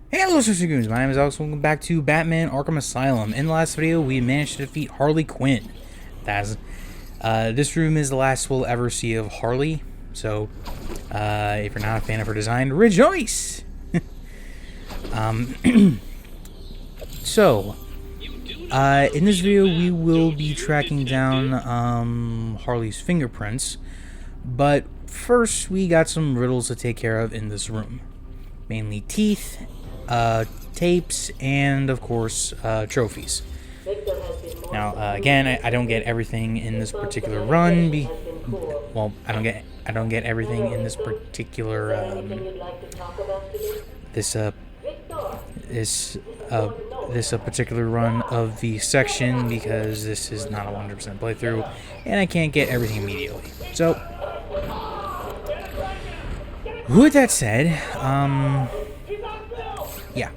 Hey, hello, Sister Goons. My name is Alex. Welcome back to Batman Arkham Asylum. In the last video, we managed to defeat Harley Quinn. This room is the last we'll ever see of Harley. So, if you're not a fan of her design, rejoice! um, so, in this video, we will be tracking down Harley's fingerprints. But first, we got some riddles to take care of in this room. Mainly teeth, tapes, and of course, trophies. Now, again, I don't get everything in this particular run. I don't get everything in this particular this particular run of the section because this is not a 100% playthrough, and I can't get everything immediately. So, with that said, yeah.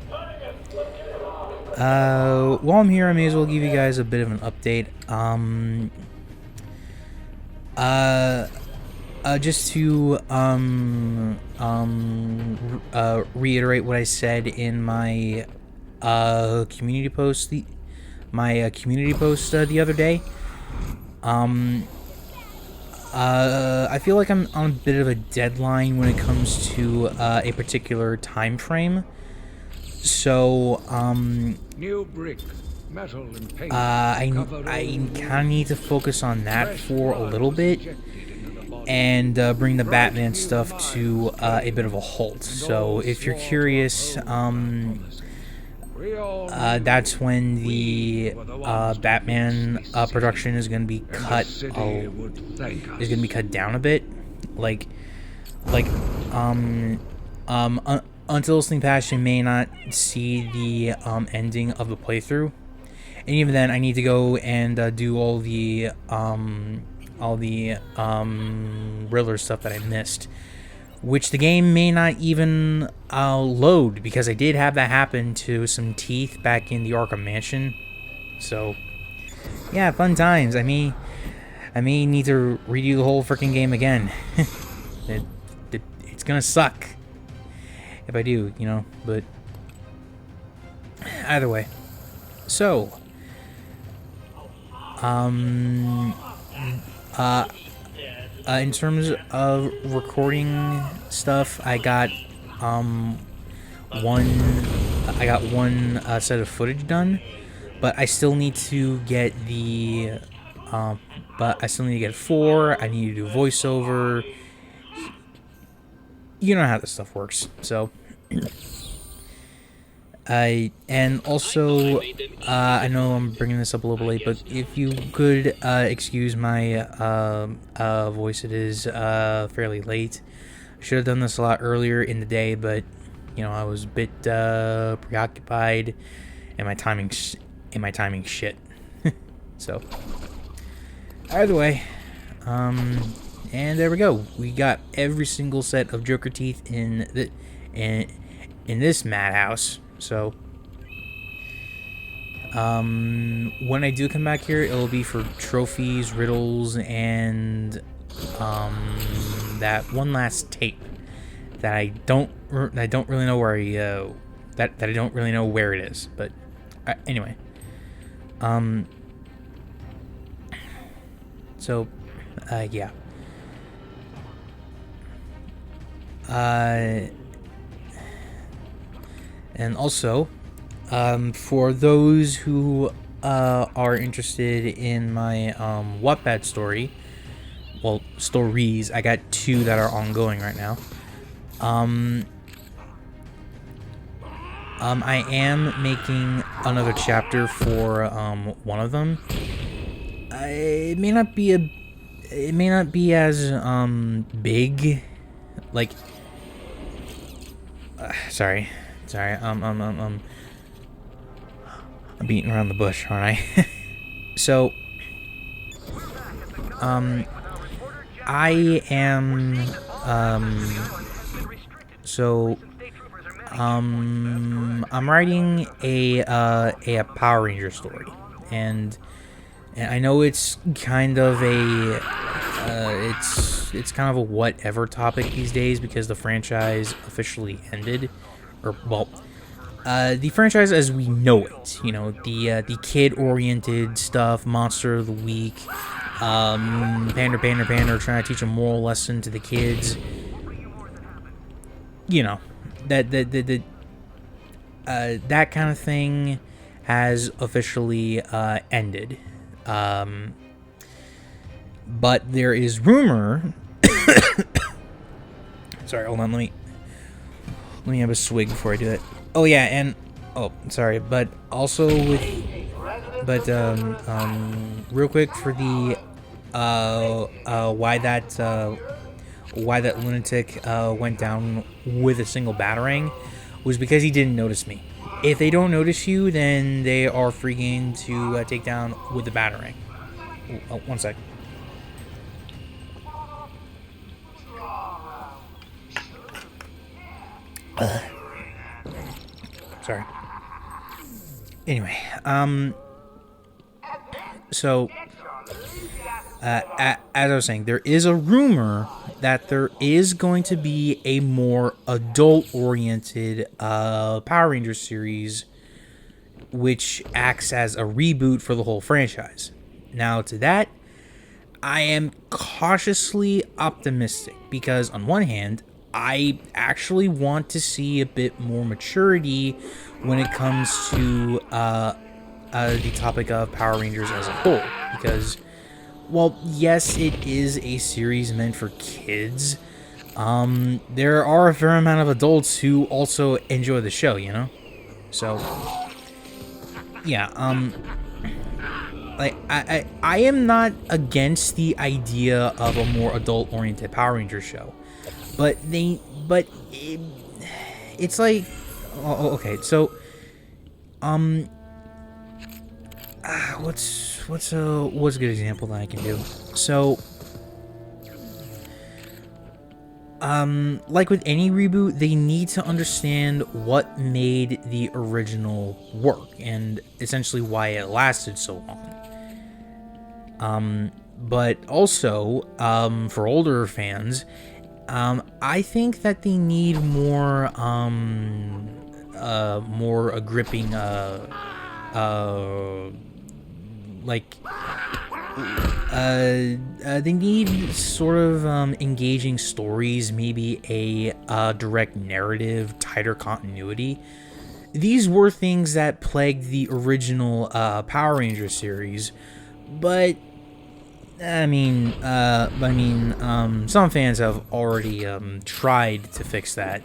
While I'm here, I may as well give you guys a bit of an update. Just to reiterate what I said in my community post the other day. I feel like I'm on a bit of a deadline when it comes to a particular time frame. So, new brick, metal and paint. I kind of need to focus on that for a little bit and bring the Batman stuff to a bit of a halt. So, if you're curious, that's when the Batman production is going to be cut. Is going to be cut down a bit, until listening past, you may not see the ending of the playthrough, and even then, I need to go and do all the Riddler stuff that I missed, which the game may not even load, because I did have that happen to some teeth back in the Arkham Mansion. So, yeah, fun times. I may need to redo the whole freaking game again. It's gonna suck if I do, you know, but either way. So, in terms of recording stuff, I got one set of footage done, but I still need to get four. I need to do voiceover. You know how this stuff works. So, I know I'm bringing this up a little late, but if you could excuse my voice, it is fairly late. I should have done this a lot earlier in the day, but you know, I was a bit preoccupied, and my timing shit. So, either way, and there we go. We got every single set of Joker teeth in this madhouse. So, when I do come back here, it'll be for trophies, riddles, and that one last tape that I don't really know where that I don't really know where it is. But anyway, so yeah. And also, for those who are interested in my Wattpad stories, I got 2 that are ongoing right now. I am making another chapter for one of them. It may not be as big, like. Sorry, I'm beating around the bush, aren't I? So, I'm writing a Power Ranger story, and I know it's kind of it's kind of a whatever topic these days because the franchise officially ended, or well, the franchise as we know it. You know, the kid-oriented stuff, Monster of the Week, pander, trying to teach a moral lesson to the kids. You know, that kind of thing has officially ended. But there is rumor. Sorry, hold on. Let me have a swig before I do it. Oh yeah, and sorry, but also with, but real quick for the why that lunatic went down with a single batarang was because he didn't notice me. If they don't notice you, then they are free game to take down with the batarang. Oh, one sec. Sorry. Anyway, so as I was saying, there is a rumor that there is going to be a more adult-oriented Power Rangers series, which acts as a reboot for the whole franchise. Now, to that, I am cautiously optimistic because, on one hand, I actually want to see a bit more maturity when it comes to the topic of Power Rangers as a whole. Because, well, yes, it is a series meant for kids. There are a fair amount of adults who also enjoy the show, you know? So, yeah, like, I am not against the idea of a more adult-oriented Power Rangers show. But it's like, okay, so, what's a good example that I can do? So, like with any reboot, they need to understand what made the original work and essentially why it lasted so long. But also, for older fans, I think that they need more a gripping, they need sort of engaging stories, maybe a direct narrative, tighter continuity. These were things that plagued the original Power Rangers series, but some fans have already tried to fix that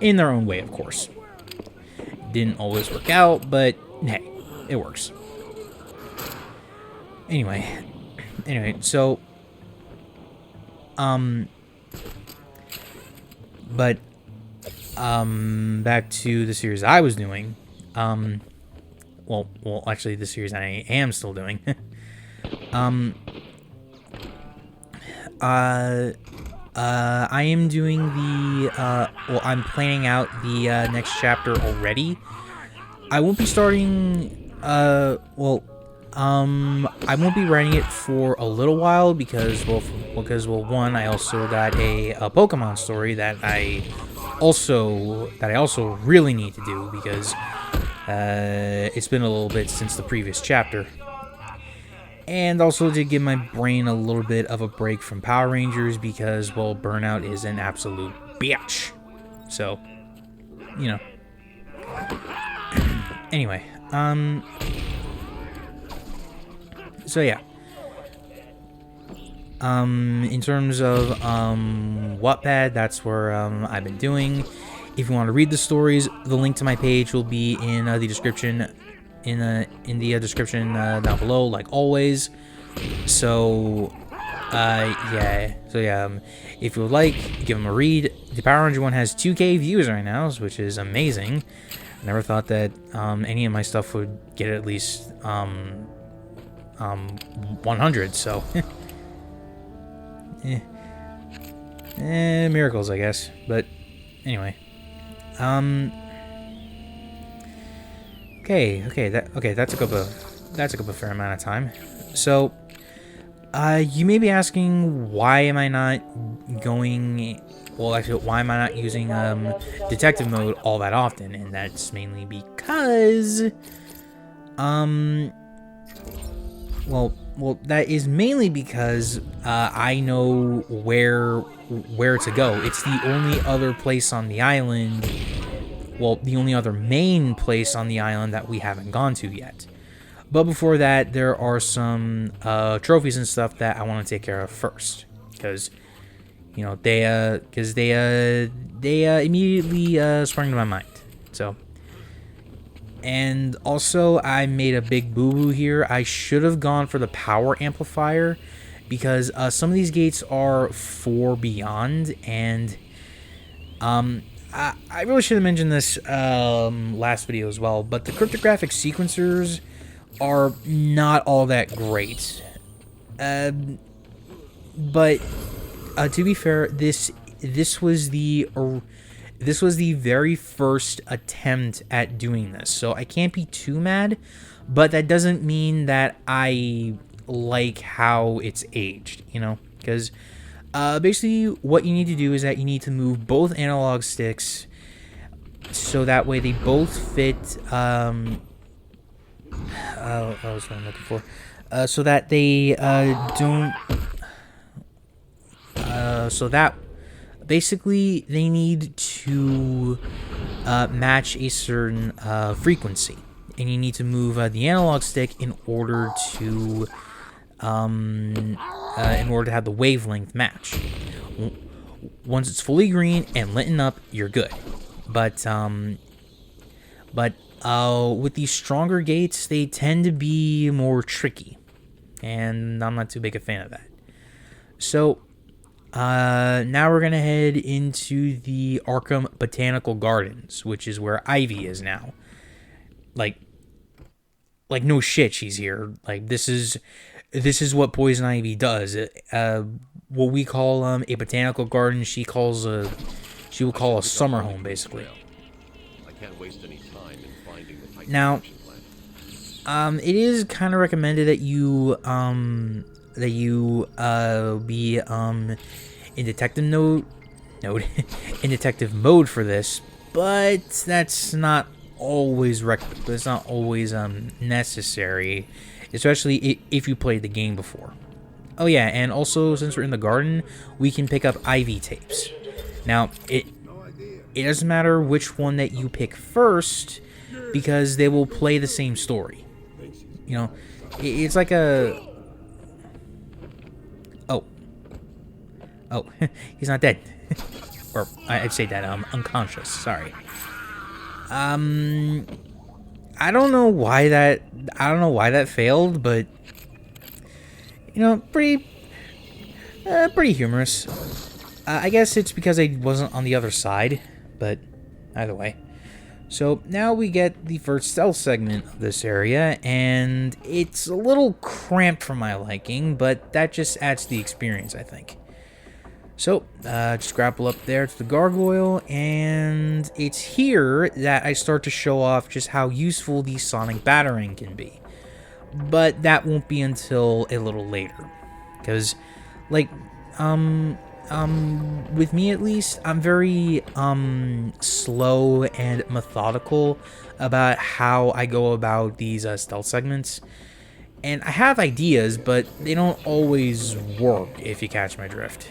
in their own way, of course. Didn't always work out, but hey, it works. Anyway, so back to the series I was doing. Well, actually, the series I am still doing. I am doing I'm planning out the next chapter already. I won't be starting, I won't be writing it for a little while because, one, I also got a Pokemon story that I also really need to do because, it's been a little bit since the previous chapter. And also to give my brain a little bit of a break from Power Rangers because, well, Burnout is an absolute bitch. So, you know. Anyway, so yeah. In terms of Wattpad, that's where I've been doing. If you want to read the stories, the link to my page will be in the description. In the description down below, like always. So, if you would like, give them a read. The Power Ranger one has 2K views right now, which is amazing. I never thought that any of my stuff would get at least 100. So, miracles, I guess. But anyway, Okay, that took up a fair amount of time. So, You may be asking, why am I not going... Well, actually, why am I not using detective mode all that often? And that's mainly because... Well, that is mainly because I know where to go. It's the only other place on the island... Well, the only other main place on the island that we haven't gone to yet. But before that, there are some trophies and stuff that I want to take care of first, because you know they immediately sprung to my mind. So, and also I made a big boo boo here. I should have gone for the power amplifier, because some of these gates are 4 beyond, and I really should have mentioned this last video as well. But the cryptographic sequencers are not all that great. But to be fair, this was the very first attempt at doing this, so I can't be too mad. But that doesn't mean that I like how it's aged, you know, because basically what you need to do is that you need to move both analog sticks so that way they both fit. That was what I'm looking for. So that they don't. So that basically they need to match a certain frequency, and you need to move the analog stick in order to have the wavelength match. Once it's fully green and lit up, you're good. But with these stronger gates, they tend to be more tricky, and I'm not too big a fan of that. So, now we're gonna head into the Arkham Botanical Gardens, which is where Ivy is now. Like no shit, she's here. Like this is what Poison Ivy does. What we call a botanical garden, she would call a summer home, basically. I can't waste any time in finding the Now, it is kind of recommended that you be in detective in detective mode for this, but that's not always necessary, especially if you played the game before. Oh yeah, and also since we're in the garden, we can pick up Ivy tapes. Now it doesn't matter which one that you pick first, because they will play the same story. You know, it's like a... Oh, he's not dead. Or I'd say that unconscious. Sorry. I don't know why that failed, but you know, pretty humorous. I guess it's because I wasn't on the other side, but either way. So now we get the first stealth segment of this area, and it's a little cramped for my liking, but that just adds to the experience, I think. So, just grapple up there to the gargoyle, and it's here that I start to show off just how useful the sonic batarang can be. But that won't be until a little later. Because, like, with me at least, I'm very, slow and methodical about how I go about these, stealth segments. And I have ideas, but they don't always work, if you catch my drift.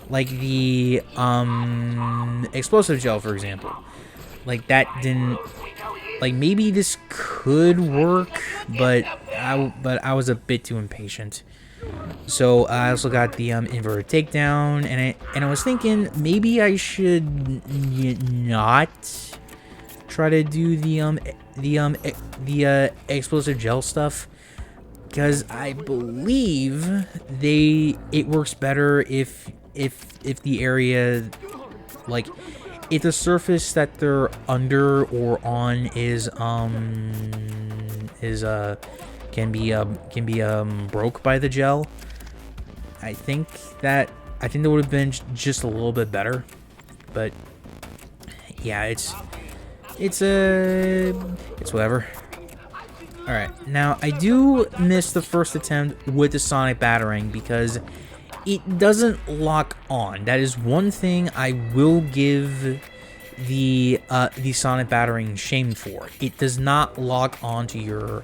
Like the explosive gel, for example. Like that didn't. Like maybe this could work, but I was a bit too impatient. So I also got the inverted takedown, and I was thinking maybe I should not try to do the explosive gel stuff, because I believe it works better if the area, like, if the surface that they're under or on can be broke by the gel. I think that would have been just a little bit better, but yeah, it's whatever. Alright, now I do miss the first attempt with the sonic batarang because it doesn't lock on. That is one thing I will give the sonic batarang shame for. It does not lock on to your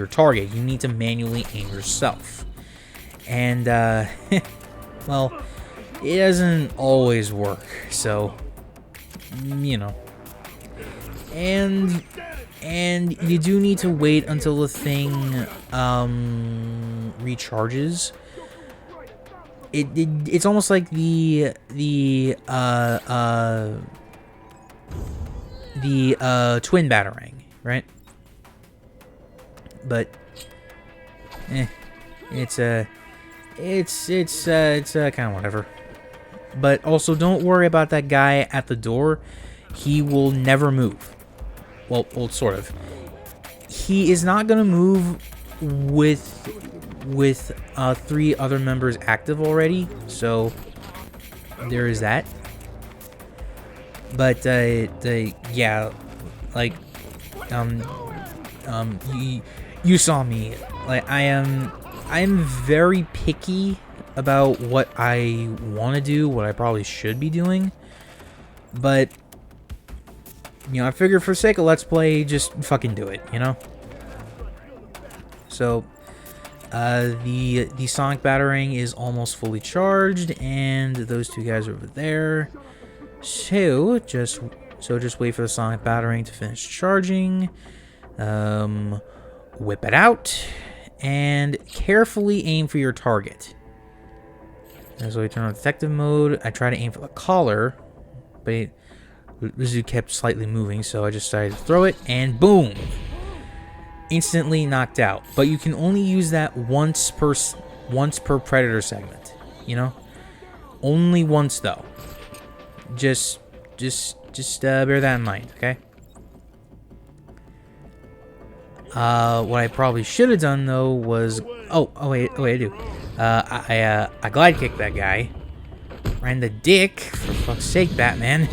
target. You need to manually aim yourself. And well, it doesn't always work. So, you know. And you do need to wait until the thing recharges. It's almost like the twin batarang, right? But it's kind of whatever. But also, don't worry about that guy at the door. He will never move. Well, sort of. He is not gonna move with 3 other members active already, so there is that. But yeah, like you saw me. Like I am very picky about what I want to do, what I probably should be doing, but you know, I figured for sake of let's play, just fucking do it, you know? So, the sonic batarang is almost fully charged, and those 2 guys are over there. So, just wait for the sonic batarang to finish charging. Whip it out, and carefully aim for your target. So we turn on detective mode. I try to aim for the collar, but Rizu kept slightly moving, so I just decided to throw it, and boom! Instantly knocked out. But you can only use that once per predator segment, you know? Only once, though. Just bear that in mind, okay? What I probably should have done, though, was... Oh, wait, I do. I glide kicked that guy. Ran the dick, for fuck's sake, Batman.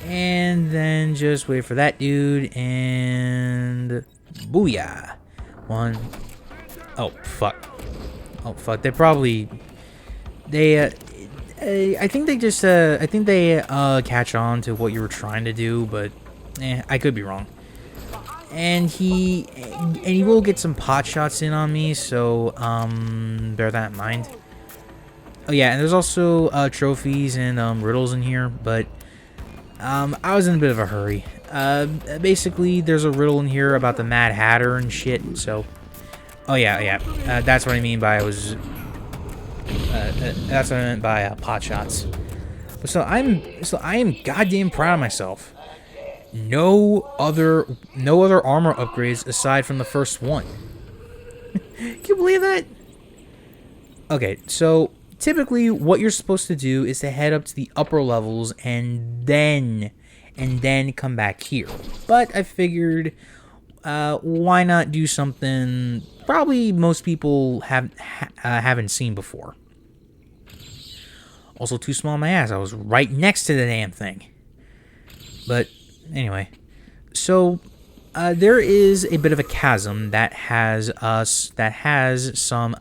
And then just wait for that dude, and booyah. 1. Oh, fuck. Oh, fuck. They probably... I think they just, catch on to what you were trying to do, but, I could be wrong. And he will get some pot shots in on me, so, bear that in mind. Oh, yeah, and there's also, trophies and, riddles in here, but... I was in a bit of a hurry. Basically, there's a riddle in here about the Mad Hatter and shit, so... Oh, yeah. That's what I mean by that's what I meant by, pot shots. So I am goddamn proud of myself. No other armor upgrades aside from the first one. Can you believe that? Okay, so... Typically, what you're supposed to do is to head up to the upper levels and then come back here. But I figured, why not do something probably most people haven't seen before. Also, too small on my ass. I was right next to the damn thing. But anyway, so there is a bit of a chasm that has some.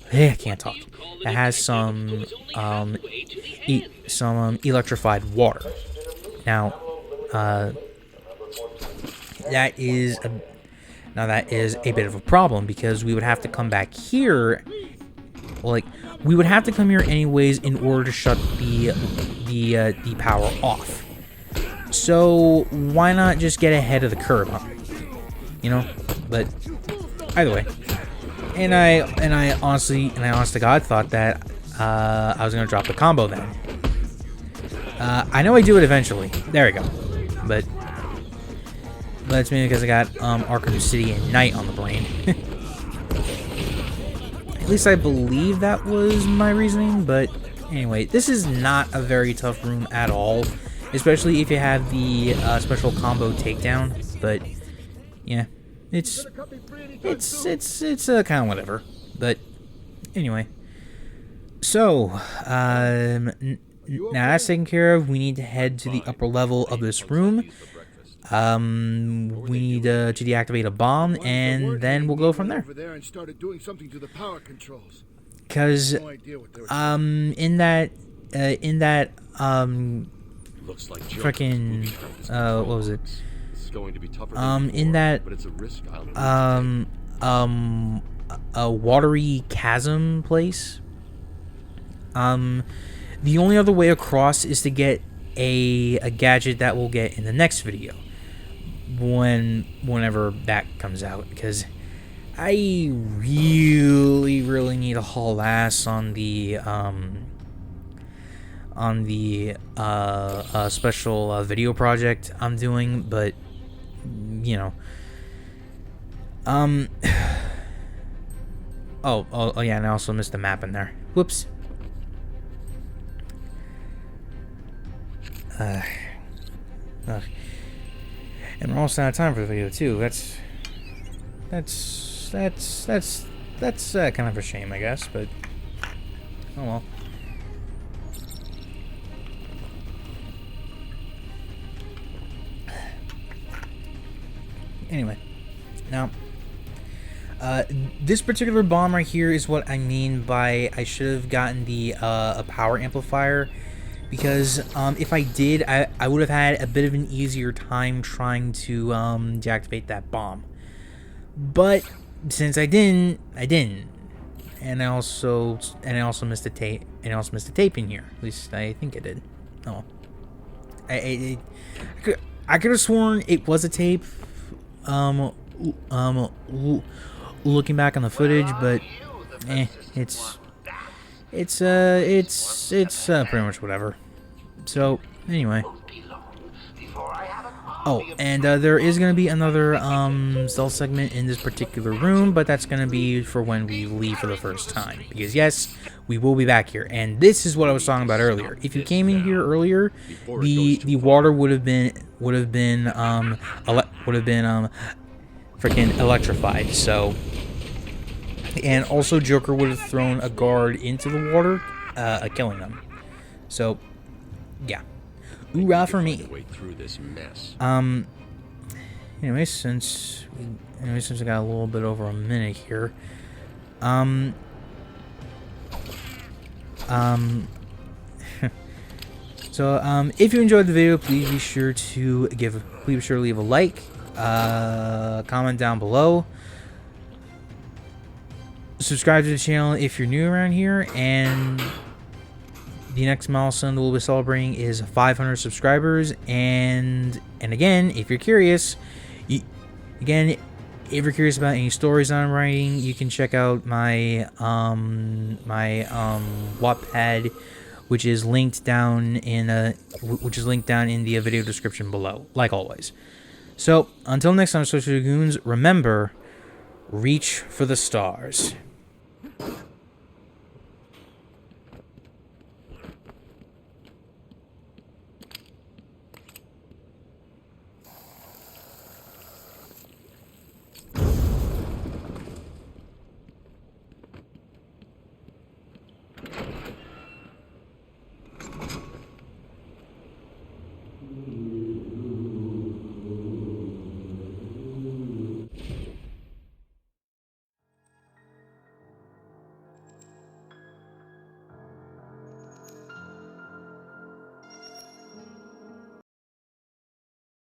I can't talk. It has some electrified water. Now, that is a bit of a problem because we would have to come back here. Like, we would have to come here anyways in order to shut the power off. So why not just get ahead of the curve, huh? You know? But either way. And I honestly to God thought that I was gonna drop the combo then. I know I do it eventually. There we go. But it's mainly because I got Arkham City and Night on the brain. At least I believe that was my reasoning. But anyway, this is not a very tough room at all, especially if you have the special combo takedown. But yeah. It's kind of whatever, but anyway. So, now that's taken care of, we need to head to the upper level of this room. We need to deactivate a bomb, and then we'll go from there. Over there and started doing something to the power controls. Because No idea what they were in that Looks like freaking what was it? This is going to be tougher than In before, that but it's a risk I'll a watery chasm place. The only other way across is to get a gadget that we'll get in the next video, whenever that comes out, because I really need to haul ass on the special video project I'm doing, but you know. Oh yeah, and I also missed the map in there. Whoops. And we're almost out of time for the video too. That's kind of a shame, I guess, but oh well. Anyway, now this particular bomb right here is what I mean by I should have gotten the a power amplifier, because if I did, I would have had a bit of an easier time trying to deactivate that bomb. But since I didn't, and I also missed a tape, and I also missed a tape in here. At least I think I did. Oh, I could have sworn it was a tape. Looking back on the footage, but it's pretty much whatever. So anyway, oh, and there is gonna be another stealth segment in this particular room, but that's gonna be for when we leave for the first time, because yes, we will be back here. And this is what I was talking about earlier. If you came in here earlier, the water would have been freaking electrified. So, and also Joker would have thrown a guard into the water, killing them. So, yeah, hoorah for me. Anyway, since I got a little bit over a minute here, so if you enjoyed the video, please be sure to leave a like, comment down below, subscribe to the channel if you're new around here, and the next milestone that we'll be celebrating is 500 subscribers. And again, if you're curious, if you're curious about any stories I'm writing, you can check out my Wattpad, which is linked down in the video description below, like always. So until next time, Social Goons, remember, reach for the stars.